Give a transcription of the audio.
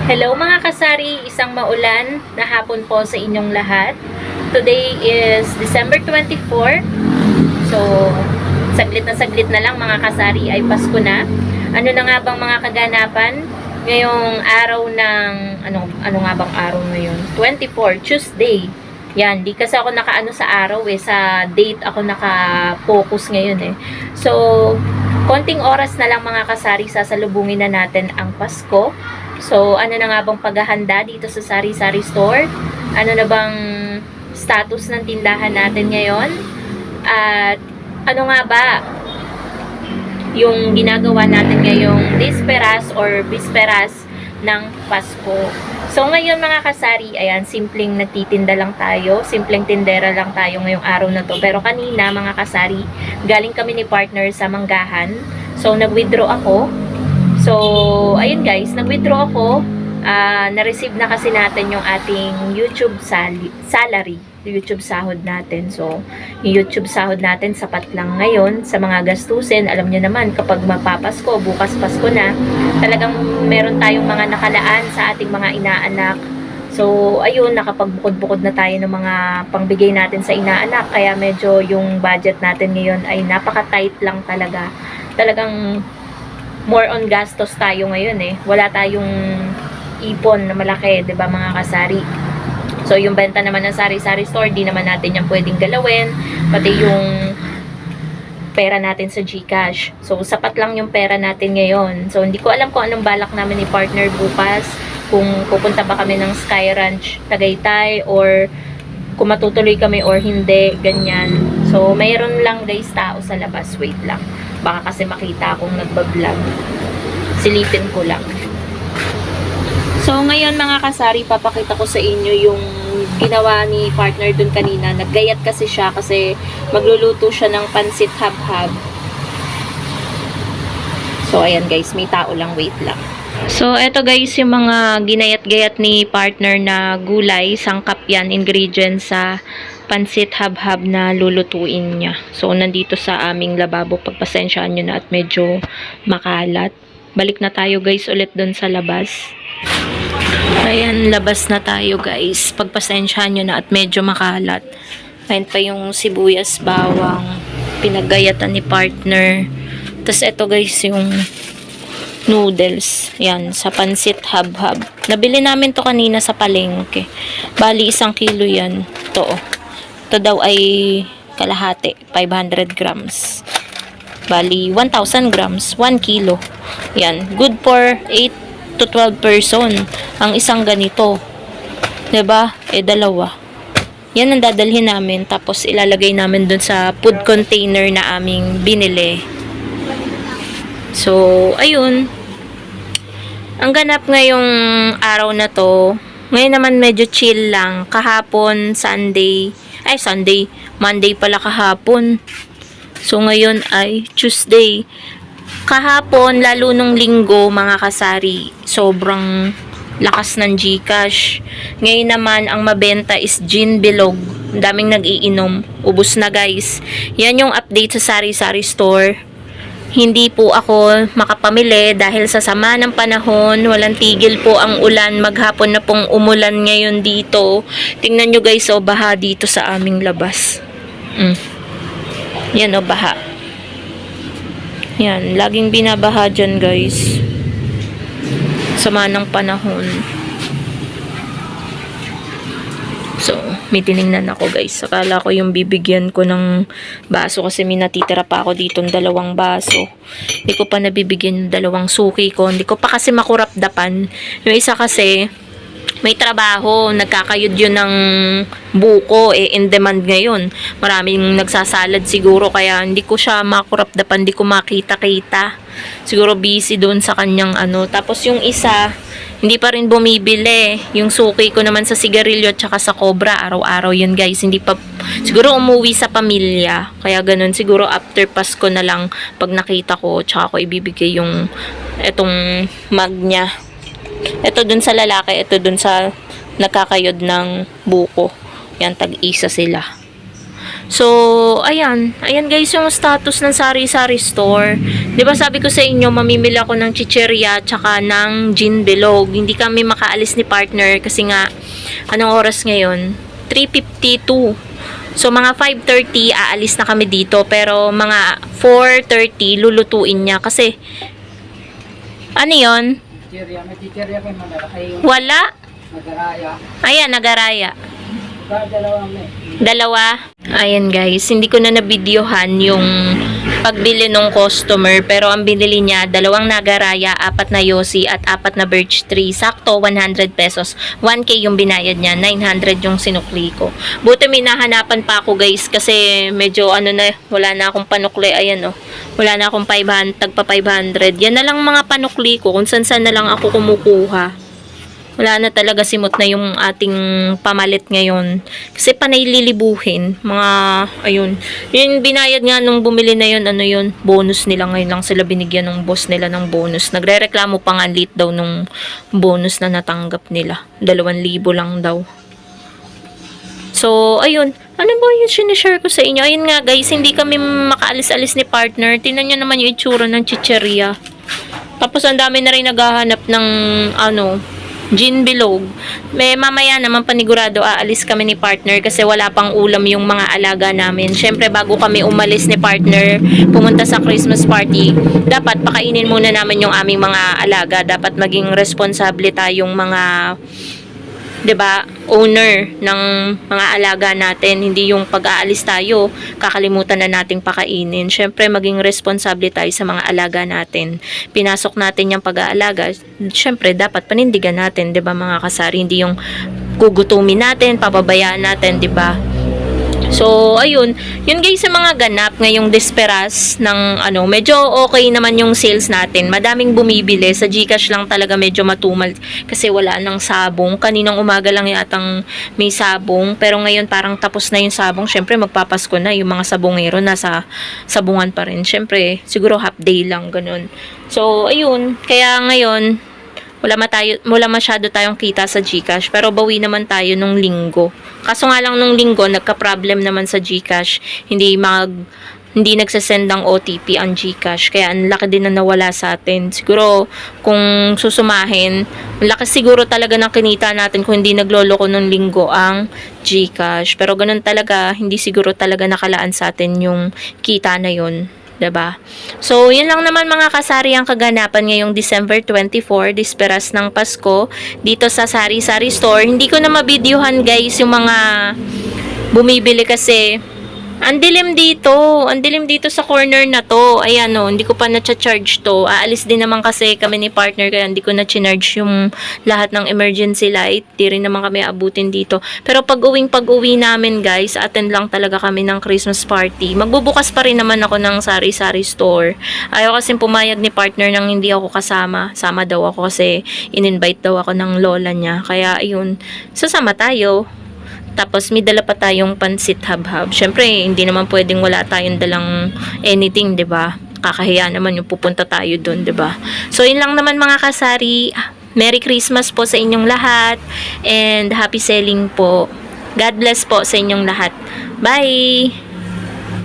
Hello mga kasari, isang maulan na hapon po sa inyong lahat. Today is December 24. So, saglit na lang mga kasari ay Pasko na. Ano na nga bang mga kaganapan ngayong araw ng, ano nga bang araw ngayon? 24, Tuesday. Yan, di kasi ako nakaano sa araw sa date ako naka-focus ngayon So, konting oras na lang mga kasari, sasalubungin na natin ang Pasko. So, ano na nga bang paghahanda dito sa Sari-Sari Store? Ano na bang status ng tindahan natin ngayon? At ano nga ba yung ginagawa natin ngayong Disperas or Bisperas ng Pasko? So, ngayon mga kasari, ayan, simpleng nagtitinda lang tayo. Simpleng tindera lang tayo ngayong araw na to. Pero kanina mga kasari, galing kami ni partner sa Manggahan. So, nag-withdraw ako. So, ayun guys, nag-withdraw ako. Na-receive na kasi natin yung ating YouTube salary, YouTube sahod natin. So, yung YouTube sahod natin sapat lang ngayon sa mga gastusin. Alam nyo naman, kapag magpapasko, bukas Pasko na, talagang meron tayong mga nakalaan sa ating mga inaanak. So, ayun, nakapagbukod-bukod na tayo ng mga pangbigay natin sa inaanak. Kaya medyo yung budget natin ngayon ay napaka-tight lang talaga. Talagang more on gastos tayo ngayon Wala tayong ipon na malaki, 'di ba mga kasari? So yung benta naman ng Sari-Sari Store, di naman natin yan pwedeng galawin, pati yung pera natin sa GCash. So sapat lang yung pera natin ngayon. So hindi ko alam kung anong balak namin ni partner bukas, kung pupunta ba kami ng Sky Ranch Tagaytay or kung matutuloy kami or hindi, ganyan. So mayroon lang guys tao sa labas, wait lang. Baka kasi makita akong nagbablog. Silipin ko lang. So, ngayon mga kasari, papakita ko sa inyo yung ginawa ni partner dun kanina. Naggayat kasi siya kasi magluluto siya ng pansit habhab. So, ayan guys, may tao lang, wait lang. So, eto guys, yung mga ginayat-gayat ni partner na gulay, sangkap yan, ingredients sa pansit habhab na lulutuin niya. So, nandito sa aming lababo. Pagpasensyaan nyo na at medyo makalat. Balik na tayo guys ulit dun sa labas. Ayan, labas na tayo guys. Pagpasensyaan nyo na at medyo makalat. Ayan pa yung sibuyas, bawang, pinaggayatan ni partner. Tapos eto guys yung noodles. Yan, sa pansit habhab. Nabili namin to kanina sa palengke. Bali, 1 kilo yan. Ito daw ay kalahati, 500 grams. Bali, 1,000 grams, 1 kilo. Yan, good for 8 to 12 person. Ang isang ganito. 'Di ba? Dalawa. Yan ang dadalhin namin. Tapos, ilalagay namin dun sa food container na aming binili. So, ayun. Ang ganap ngayong araw na to, ngayon naman medyo chill lang. Kahapon, Monday pala kahapon. So, ngayon ay Tuesday. Kahapon, lalo nung linggo, mga kasari, sobrang lakas ng GCash. Ngayon naman, ang mabenta is gin bilog. Ang daming nag-iinom. Ubus na guys. Yan yung update sa Sari-Sari Store. Hindi po ako makapamili dahil sa sama ng panahon. Walang tigil po ang ulan. Maghapon na pong umulan ngayon dito. Tingnan nyo guys, baha dito sa aming labas. Yan baha. Yan, laging binabaha dyan guys. Sama ng panahon. So, may tinignan ako guys. Akala ko yung bibigyan ko ng baso kasi may natitira pa ako dito ng 2 baso. Hindi ko pa nabibigyan yung 2 suki ko. Hindi ko pa kasi makurapdapan. Yung isa kasi, may trabaho. Nagkakayod yun ng buko. In demand ngayon. Maraming nagsasalad siguro. Kaya hindi ko siya makurapdapan. Hindi ko makita-kita. Siguro busy doon sa kanyang Tapos yung isa, hindi pa rin bumibili. Yung suki ko naman sa sigarilyo at saka sa cobra, araw-araw yun guys. Hindi pa, siguro umuwi sa pamilya. Kaya ganun, siguro after Pasko na lang pag nakita ko, tsaka ko ibibigay yung etong mug niya. Ito dun sa lalaki, ito dun sa nakakayod ng buko. Yan, tag-isa sila. So, ayan. Ayan guys yung status ng sari-sari store. 'Di ba sabi ko sa inyo, mamimili ako ng chicheria tsaka ng gin bilog. Hindi kami makaalis ni partner kasi nga, anong oras ngayon? 3:52. So, mga 5:30, aalis na kami dito. Pero, mga 4:30, lulutuin niya. Kasi, ano yun? Chicheria, may chicheria kayo malaki. Wala. Nagaraya. Ayan, nagaraya. Dalawang Dalawa. Ayan guys, hindi ko na nabidyohan yung pagbili ng customer. Pero ang binili niya, 2 nagaraya, 4 na yosi, at 4 na birch tree. Sakto, 100 pesos. 1K yung binayad niya, 900 yung sinukli ko. Buti may nahanapan pa ako guys, kasi medyo ano na, wala na akong panukli. Ayan oh, wala na akong 500, tagpa 500. Yan na lang mga panukli ko, kung saan na lang ako kumukuha. Wala na talaga, simot na yung ating pamalit ngayon. Kasi panay lilibuhin. Mga, ayun. Yung binayad nga nung bumili na yun, ano yun, bonus nila. Ngayon lang sila binigyan ng boss nila ng bonus. Nagre-reklamo pa nga late daw nung bonus na natanggap nila. 2,000 lang daw. So, ayun. Ano ba yung sinishare ko sa inyo? Ayun nga guys, hindi kami makaalis-alis ni partner. Tingnan nyo naman yung itsura ng chicheria. Tapos ang dami na rin naghahanap ng, ano, gin bilog. May mamaya naman panigurado aalis kami ni partner kasi wala pang ulam yung mga alaga namin. Syempre bago kami umalis ni partner pumunta sa Christmas party, dapat pakainin muna namin yung aming mga alaga. Dapat maging responsable tayong mga, 'di ba, owner ng mga alaga natin. Hindi yung pag-aalis tayo, kakalimutan na nating pakainin. Syempre, maging responsable tayo sa mga alaga natin. Pinasok natin yung pag-aalaga. Syempre, dapat panindigan natin, 'di ba mga kasari? Hindi yung gugutumin natin, papabayaan natin, 'di ba? So, ayun. Yun guys sa mga ganap ngayong Desperas ng ano, medyo okay naman yung sales natin. Madaming bumibili. Sa GCash lang talaga medyo matumal kasi wala nang sabong. Kaninang umaga lang yatang may sabong. Pero ngayon parang tapos na yung sabong. Syempre magpapasko na. Yung mga sabongero nasa sabungan pa rin. Syempre siguro half day lang ganun. So, ayun. Kaya ngayon wala masyado tayong kita sa GCash, pero bawi naman tayo nung linggo. Kaso nga lang nung linggo, nagka-problem naman sa GCash. Hindi nagsasend ng OTP ang GCash, kaya ang laki din na nawala sa atin. Siguro, kung susumahin, laki siguro talaga ng kinita natin kung hindi nagloloko nung linggo ang GCash. Pero ganun talaga, hindi siguro talaga nakalaan sa atin yung kita na yun. 'Di ba? So, yun lang naman mga kasari ang kaganapan ngayong December 24, Desperas ng Pasko, dito sa Sari-Sari Store. Hindi ko na mabidyohan guys yung mga bumibili kasi ang dilim dito sa corner na to. Ayan o, hindi ko pa na-charge to. Aalis din naman kasi kami ni partner kaya hindi ko na-charge yung lahat ng emergency light. Di rin naman kami abutin dito. Pero pag-uwi namin guys, attend lang talaga kami ng Christmas party. Magbubukas pa rin naman ako ng Sari-Sari Store. Ayaw kasi pumayag ni partner nang hindi ako kasama. Sama daw ako kasi in-invite daw ako ng lola niya. Kaya ayun, sasama tayo. Tapos may dala pa tayong pansit habhab. Syempre, hindi naman pwedeng wala tayong dalang anything, 'di ba? Kakahiya naman yung pupunta tayo doon, 'di ba? So, yun lang naman mga kasari. Merry Christmas po sa inyong lahat and happy selling po. God bless po sa inyong lahat. Bye.